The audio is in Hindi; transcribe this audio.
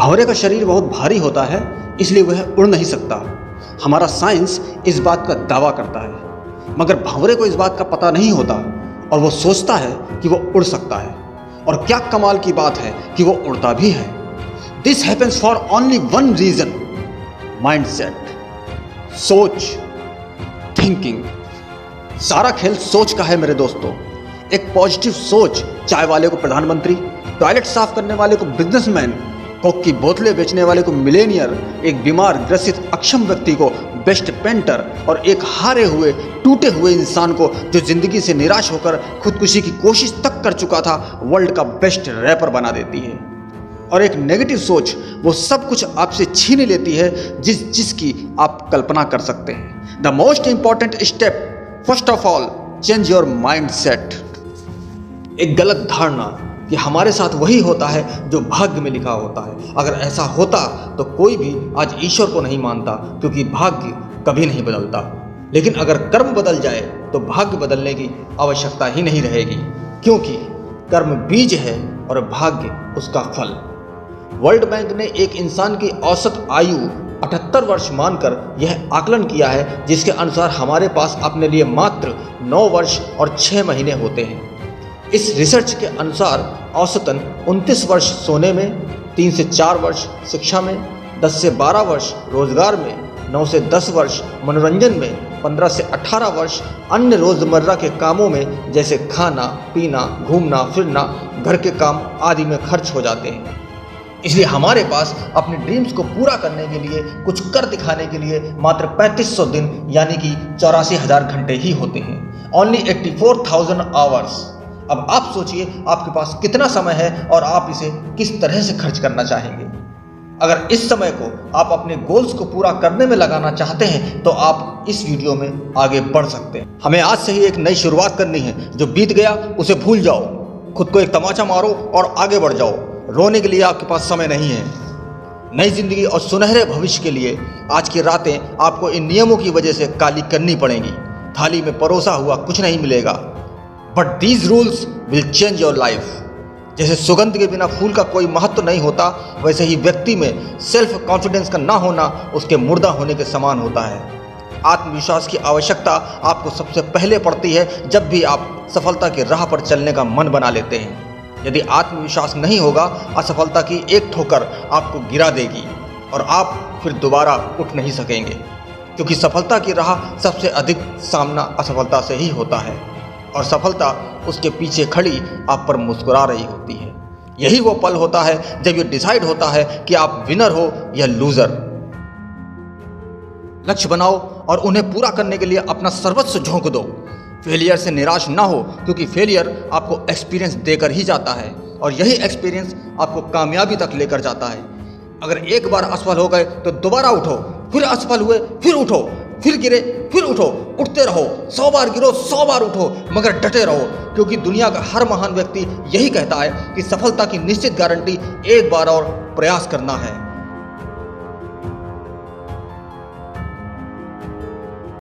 भंवरे का शरीर बहुत भारी होता है, इसलिए वह उड़ नहीं सकता। हमारा साइंस इस बात का दावा करता है, मगर भंवरे को इस बात का पता नहीं होता और वो सोचता है कि वो उड़ सकता है। और क्या कमाल की बात है कि वो उड़ता भी है। This happens for only one reason, mindset, सोच, थिंकिंग। सारा खेल सोच का है मेरे दोस्तों। एक पॉजिटिव सोच चाय वाले को प्रधानमंत्री, टॉयलेट साफ करने वाले को बिजनेसमैन, कोक की बोतलें बेचने वाले को मिलेनियर, एक बीमार ग्रसित अक्षम व्यक्ति को बेस्ट पेंटर और एक हारे हुए टूटे हुए इंसान को जो जिंदगी से निराश होकर खुदकुशी की कोशिश तक कर चुका था वर्ल्ड का बेस्ट रैपर बना देती है। और एक नेगेटिव सोच वो सब कुछ आपसे छीन लेती है जिसकी आप कल्पना कर सकते हैं। The most important step, first of all, change your mind set. एक गलत धारणा कि हमारे साथ वही होता है जो भाग्य में लिखा होता है। अगर ऐसा होता तो कोई भी आज ईश्वर को नहीं मानता, क्योंकि भाग्य कभी नहीं बदलता। लेकिन अगर कर्म बदल जाए तो भाग्य बदलने की आवश्यकता ही नहीं रहेगी, क्योंकि कर्म बीज है और भाग्य उसका फल। वर्ल्ड बैंक ने एक इंसान की औसत आयु 78 वर्ष मानकर यह आकलन किया है, जिसके अनुसार हमारे पास अपने लिए मात्र 9 वर्ष और 6 महीने होते हैं। इस रिसर्च के अनुसार औसतन 29 वर्ष सोने में, 3 से 4 वर्ष शिक्षा में, 10 से 12 वर्ष रोजगार में, 9 से 10 वर्ष मनोरंजन में, 15 से 18 वर्ष अन्य रोजमर्रा के कामों में जैसे खाना पीना, घूमना फिरना, घर के काम आदि में खर्च हो जाते हैं। इसलिए हमारे पास अपने ड्रीम्स को पूरा करने के लिए, कुछ कर दिखाने के लिए मात्र 3500 दिन यानी कि 84,000 घंटे ही होते हैं। Only 84,000 hours. अब आप सोचिए आपके पास कितना समय है और आप इसे किस तरह से खर्च करना चाहेंगे। अगर इस समय को आप अपने गोल्स को पूरा करने में लगाना चाहते हैं तो आप इस वीडियो में आगे बढ़ सकते हैं। हमें आज से ही एक नई शुरुआत करनी है। जो बीत गया उसे भूल जाओ, खुद को एक तमाचा मारो और आगे बढ़ जाओ। रोने के लिए आपके पास समय नहीं है। नई जिंदगी और सुनहरे भविष्य के लिए आज की रातें आपको इन नियमों की वजह से काली करनी पड़ेंगी। थाली में परोसा हुआ कुछ नहीं मिलेगा, but these rules will change your life. जैसे सुगंध के बिना फूल का कोई महत्व नहीं होता, वैसे ही व्यक्ति में सेल्फ कॉन्फिडेंस का ना होना उसके मुर्दा होने के समान होता है। आत्मविश्वास की आवश्यकता आपको सबसे पहले पड़ती है जब भी आप सफलता की राह पर चलने का मन बना लेते हैं। यदि आत्मविश्वास नहीं होगा, असफलता की एक ठोकर आपको गिरा देगी और आप फिर दोबारा उठ नहीं सकेंगे, क्योंकि सफलता की राह सबसे अधिक सामना असफलता से ही होता है और सफलता उसके पीछे खड़ी आप पर मुस्कुरा रही होती है। यही वो पल होता है जब ये डिसाइड होता है कि आप विनर हो या लूजर। लक्ष्य बनाओ और उन्हें पूरा करने के लिए अपना सर्वस्व झोंक दो। फेलियर से निराश ना हो, क्योंकि फेलियर आपको एक्सपीरियंस देकर ही जाता है और यही एक्सपीरियंस आपको कामयाबी तक लेकर जाता है। अगर एक बार असफल हो गए तो दोबारा उठो, फिर असफल हुए फिर उठो, फिर गिरे फिर उठो, उठते रहो। 100 बार गिरो 100 बार उठो, मगर डटे रहो, क्योंकि दुनिया का हर महान व्यक्ति यही कहता है कि सफलता की निश्चित गारंटी एक बार और प्रयास करना है।